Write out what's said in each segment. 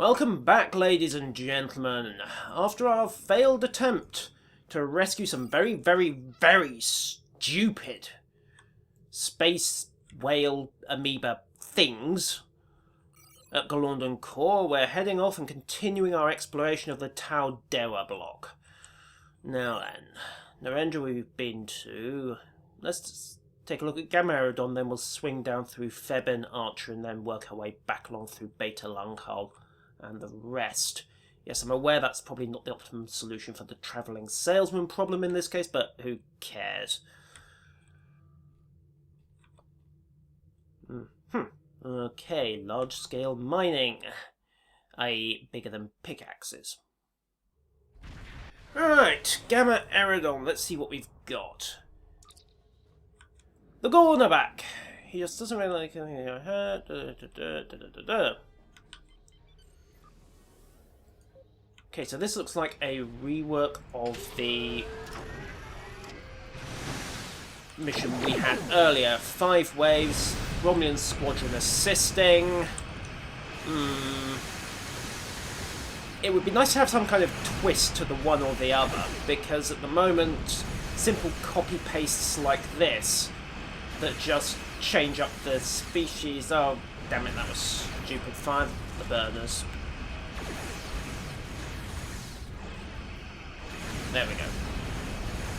Welcome back, ladies and gentlemen. After our failed attempt to rescue some very, very, very stupid space whale amoeba things at Gorn Core, we're heading off and continuing our exploration of the Tau Dewa block. Now then, Narendra we've been to. Let's just take a look at Gamma Hirogen, then we'll swing down through Feben Archer and then work our way back along through Beta Lunghole and the rest. Yes, I'm aware that's probably not the optimum solution for the travelling salesman problem in this case, but who cares? Okay, large-scale mining, i.e. bigger than pickaxes. Right, Gamma Hirogen, let's see what we've got. The Gorn are back. He just doesn't really like... Okay, so this looks like a rework of the mission we had earlier. 5 waves, Romulan squadron assisting. It would be nice to have some kind of twist to the one or the other, because at the moment, simple copy-pastes like this that just change up the species. Oh, damn it, that was stupid. Fire the burners. There we go.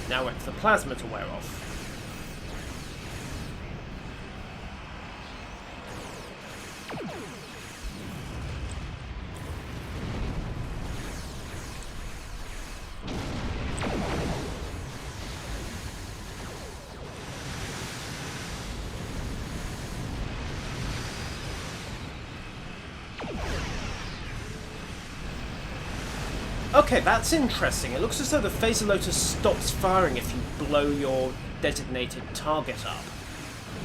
Now wait for the plasma to wear off. Okay, that's interesting. It looks as though the phaser lotus stops firing if you blow your designated target up,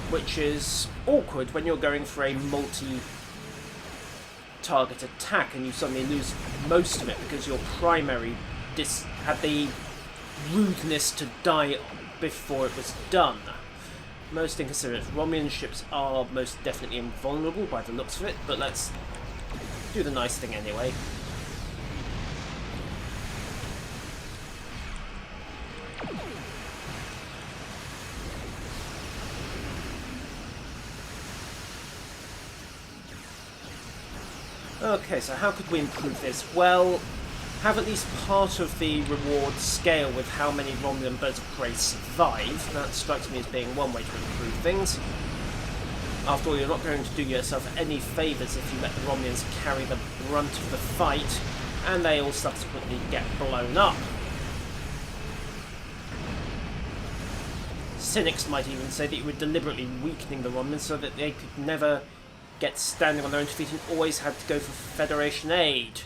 which is awkward when you're going for a multi-target attack and you suddenly lose most of it because your primary had the rudeness to die before it was done. Most inconsiderate. Romulan ships are most definitely invulnerable by the looks of it, but let's do the nice thing anyway. Okay, so how could we improve this? Well, have at least part of the reward scale with how many Romulan birds of prey survive. That strikes me as being one way to improve things. After all, you're not going to do yourself any favours if you let the Romulans carry the brunt of the fight, and they all subsequently get blown up. Cynics might even say that you were deliberately weakening the Romulans so that they could never get standing on their own feet and always had to go for Federation aid.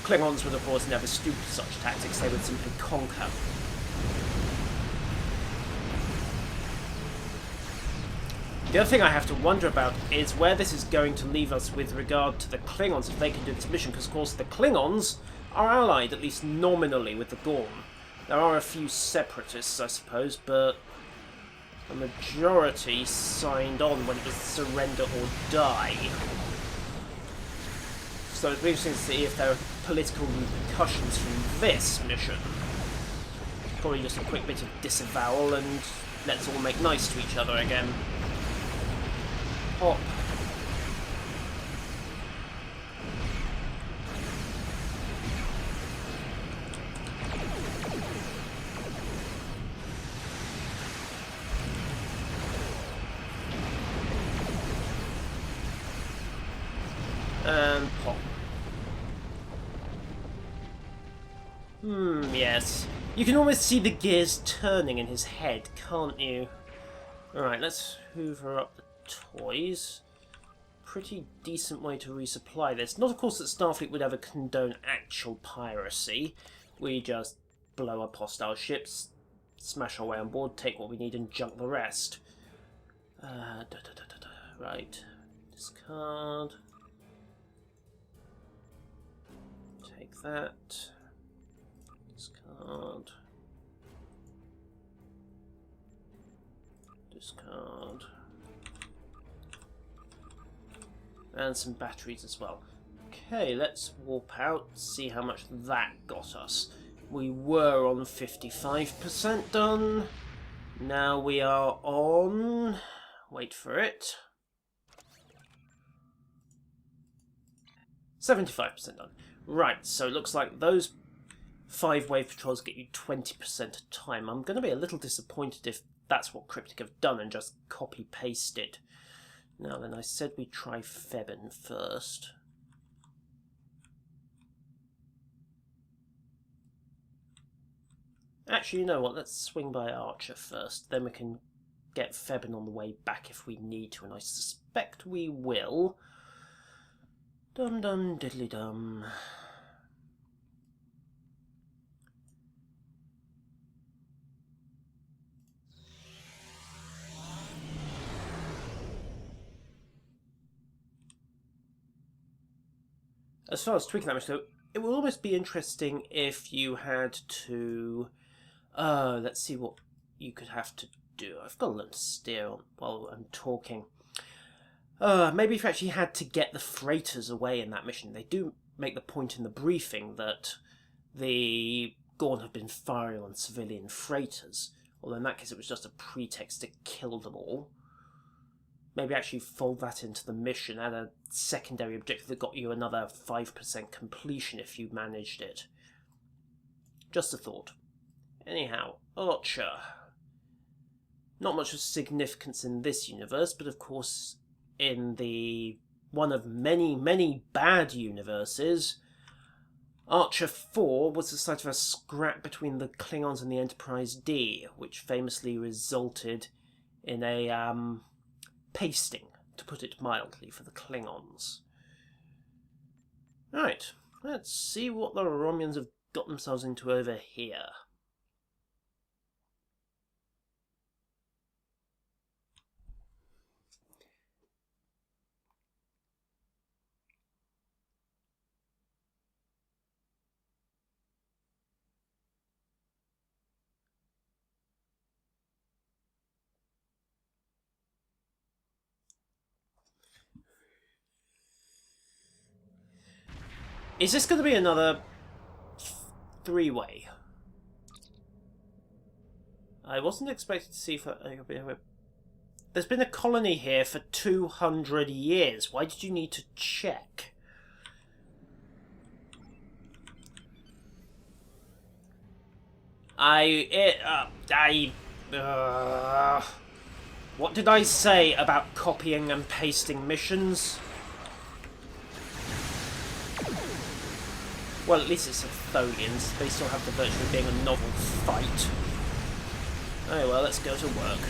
Klingons would of course never stoop to such tactics, they would simply conquer. The other thing I have to wonder about is where this is going to leave us with regard to the Klingons if they can do this mission, because of course the Klingons are allied, at least nominally, with the Gorn. There are a few separatists, I suppose, but the majority signed on when it was surrender or die. So it'd be interesting to see if there are political repercussions from this mission. Probably just a quick bit of disavowal and let's all make nice to each other again. Hop. And pop. Yes. You can almost see the gears turning in his head, can't you? Alright, let's hoover up the toys. Pretty decent way to resupply this. Not, of course, that Starfleet would ever condone actual piracy. We just blow up hostile ships, smash our way on board, take what we need, and junk the rest. Right. Discard. Take that. Discard. And some batteries as well. Okay, let's warp out, see how much that got us. We were on 55% done. Now we are on... wait for it. 75% done. Right, so it looks like those 5 wave patrols get you 20% of time. I'm going to be a little disappointed if that's what Cryptic have done and just copy-pasted. Now then, I said we'd try Febin first. Actually, you know what? Let's swing by Archer first. Then we can get Febin on the way back if we need to, and I suspect we will. Dum dum diddly dum. As far as tweaking that much, though, it would almost be interesting if you had to... let's see what you could have to do. I've got to learn to steer while I'm talking. Maybe if you actually had to get the freighters away in that mission. They do make the point in the briefing that the Gorn have been firing on civilian freighters. Although in that case it was just a pretext to kill them all. Maybe actually fold that into the mission, add a secondary objective that got you another 5% completion if you managed it. Just a thought. Anyhow, Archer. Not much of significance in this universe, but of course in the one of many, many bad universes, Archer 4 was the site of a scrap between the Klingons and the Enterprise D, which famously resulted in a pasting, to put it mildly, for the Klingons. Right, let's see what the Romuans have got themselves into over here. Is this going to be another 3-way? I wasn't expecting to see... There's been a colony here for 200 years. Why did you need to check? What did I say about copying and pasting missions? Well, at least it's Tholians. They still have the virtue of being a novel fight. Oh well, let's go to work.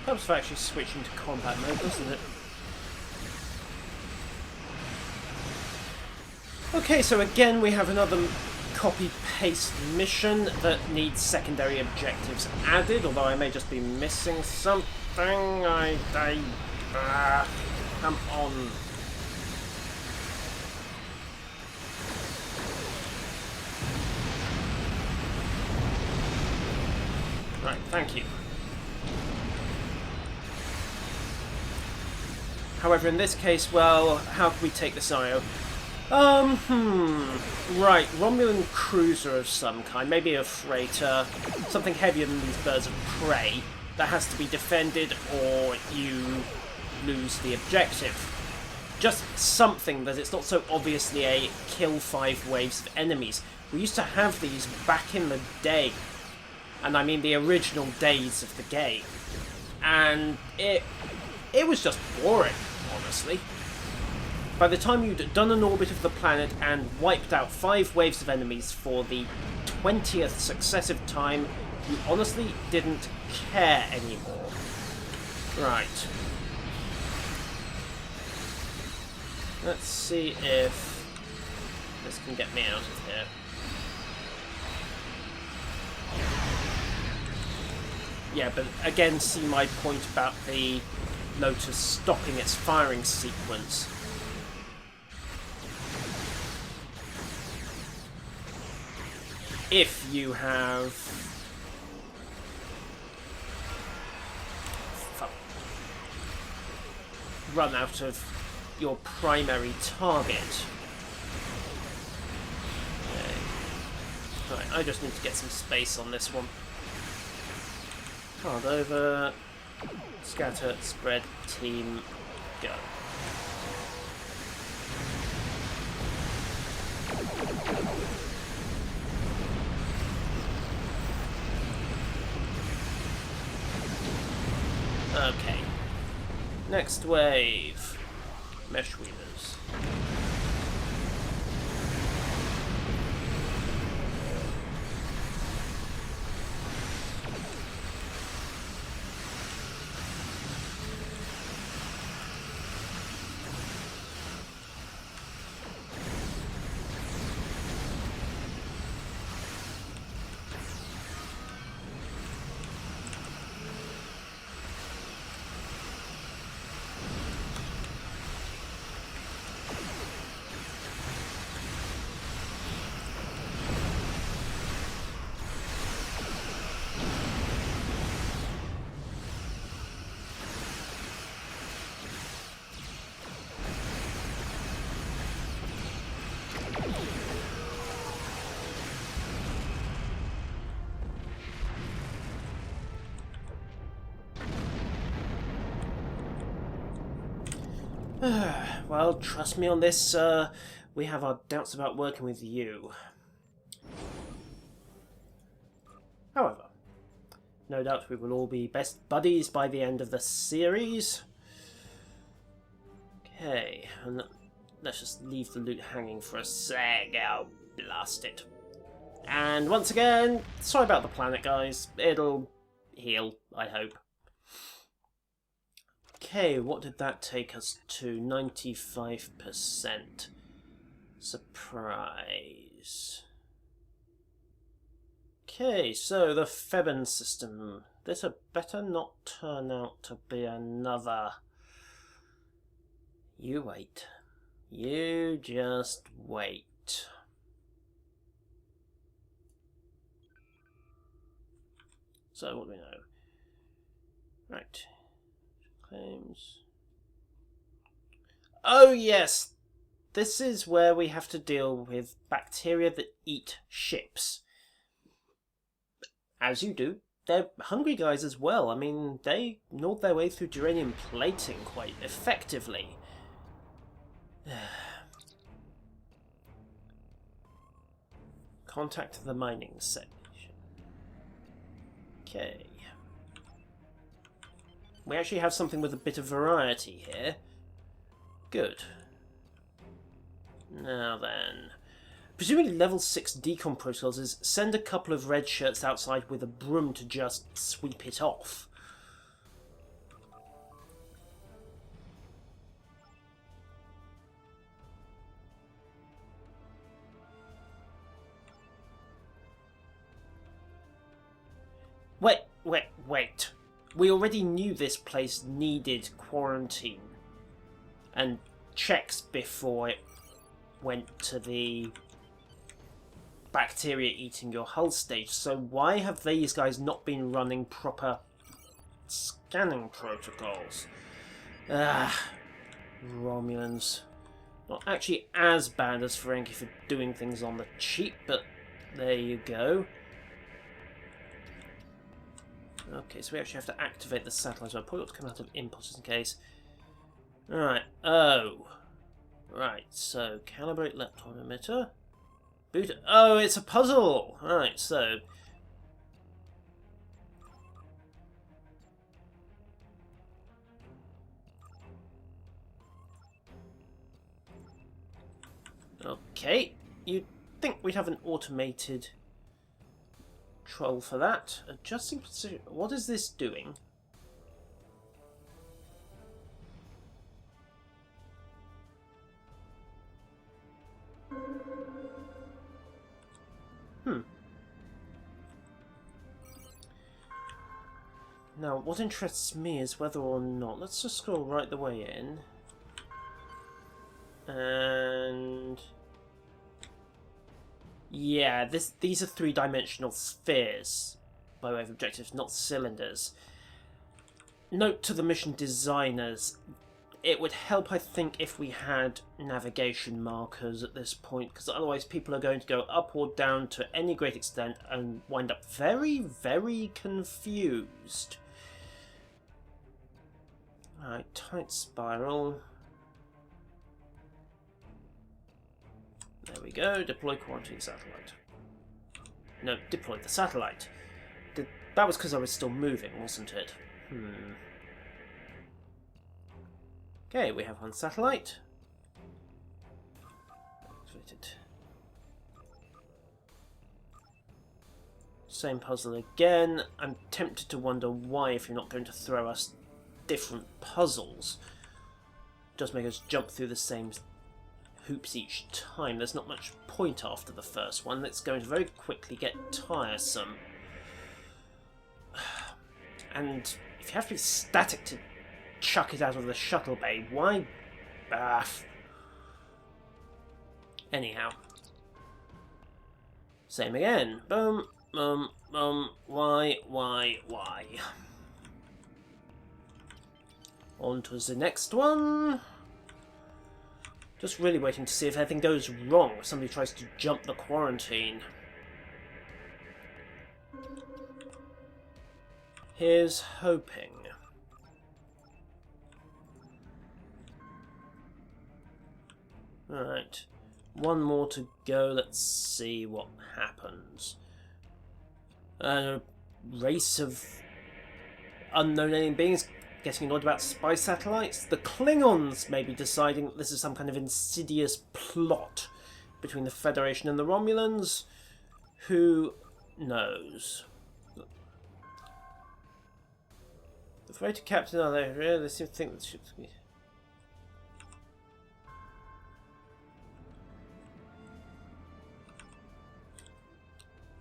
Helps for actually switching to combat mode, doesn't it? Okay, so again we have another copy-paste mission that needs secondary objectives added, although I may just be missing something. Come on. Right, thank you. However, in this case, well, how can we take the scenario? Right, Romulan cruiser of some kind, maybe a freighter, something heavier than these birds of prey that has to be defended or you lose the objective. Just something that it's not so obviously a kill 5 waves of enemies. We used to have these back in the day, and I mean the original days of the game, and it was just boring, honestly. By the time you'd done an orbit of the planet and wiped out 5 waves of enemies for the 20th successive time, you honestly didn't care anymore. Right. Let's see if this can get me out of here. Yeah, but again, see my point about the Lotus stopping its firing sequence. If you have run out of your primary target. Okay. Right, I just need to get some space on this one. Card over, scatter, spread, team, go. Okay. Next wave. Mesh weavers. Well, trust me on this, we have our doubts about working with you. However, no doubt we will all be best buddies by the end of the series. Okay, and let's just leave the loot hanging for a sec. Oh, blast it. And once again, sorry about the planet, guys. It'll heal, I hope. Okay, what did that take us to? 95%. Surprise. Okay, so the Feben system. This had better not turn out to be another... You wait. You just wait. So, what do we know? Right. Claims. Oh yes! This is where we have to deal with bacteria that eat ships. As you do, they're hungry guys as well. I mean, they gnawed their way through duranium plating quite effectively. Contact the mining section. Okay. We actually have something with a bit of variety here. Good. Now then. Presumably level 6 decom protocols is send a couple of red shirts outside with a broom to just sweep it off. Wait. We already knew this place needed quarantine and checks before it went to the bacteria eating your hull stage, so why have these guys not been running proper scanning protocols? Romulans. Not actually as bad as Ferengi for doing things on the cheap, but there you go. Okay, so we actually have to activate the satellite, so I probably ought to come out of impulses in case. Alright, Right, so calibrate lepton emitter. Boot. Oh, it's a puzzle! Right, so. Okay, you'd think we'd have an automated troll for that. Adjusting position. What is this doing? Now, what interests me is whether or not... Let's just scroll right the way in. And... yeah, these are three-dimensional spheres, by way of objectives, not cylinders. Note to the mission designers, it would help, I think, if we had navigation markers at this point, because otherwise people are going to go up or down to any great extent and wind up very, very confused. Alright, tight spiral. There we go, deploy quarantine satellite. No, deploy the satellite. That was because I was still moving, wasn't it? Okay, we have one satellite. Activated. Same puzzle again. I'm tempted to wonder why, if you're not going to throw us different puzzles, it does make us jump through the same hoops each time. There's not much point after the first one. That's going to very quickly get tiresome. And if you have to be static to chuck it out of the shuttle bay, why? Anyhow. Same again. Boom, why? On to the next one. Just really waiting to see if anything goes wrong if somebody tries to jump the quarantine. Here's hoping. Alright. One more to go. Let's see what happens. A race of unknown alien beings getting annoyed about spy satellites. The Klingons may be deciding that this is some kind of insidious plot between the Federation and the Romulans. Who knows? The freighter captain, are they really? They seem to think that the ship's...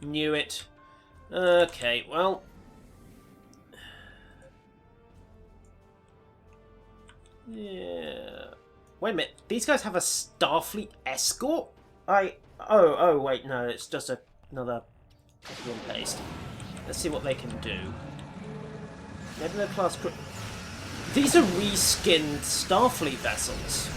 Knew it. Okay, well... yeah... Wait a minute, these guys have a Starfleet escort? Oh, wait, no, it's just another copy and paste. Let's see what they can do. Nebula class crew. These are reskinned Starfleet vessels.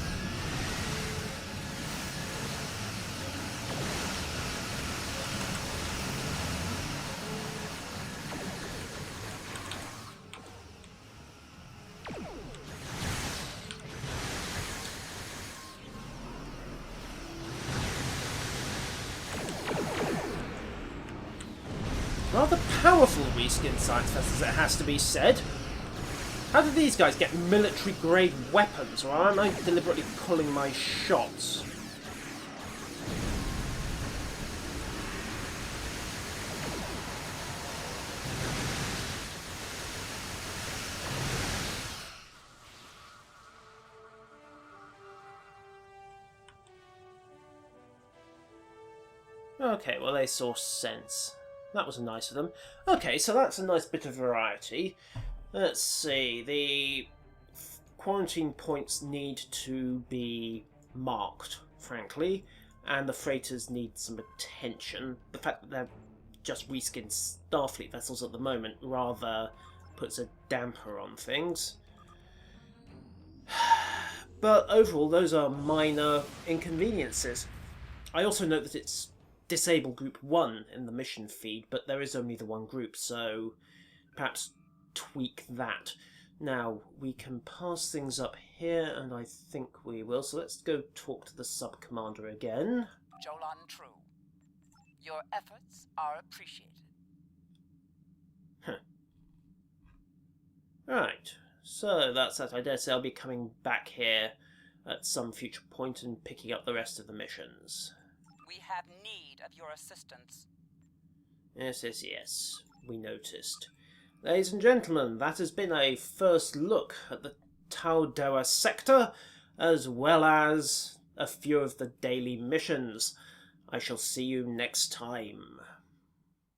Rather powerful reskinned science vessels, it has to be said. How do these guys get military-grade weapons, or am I deliberately pulling my shots? Okay, well they saw sense. That was nice of them. Okay, so that's a nice bit of variety. Let's see, the quarantine points need to be marked, frankly, and the freighters need some attention. The fact that they're just reskinned Starfleet vessels at the moment rather puts a damper on things. But overall, those are minor inconveniences. I also note that it's Disable Group 1 in the mission feed, but there is only the one group, so perhaps tweak that. Now, we can pass things up here, and I think we will, so let's go talk to the sub-commander again. Jolan True. Your efforts are appreciated. Right, so that's that. I dare say I'll be coming back here at some future point and picking up the rest of the missions. We have need of your assistance. Yes, we noticed. Ladies and gentlemen, that has been a first look at the Tau Dewa sector, as well as a few of the daily missions. I shall see you next time.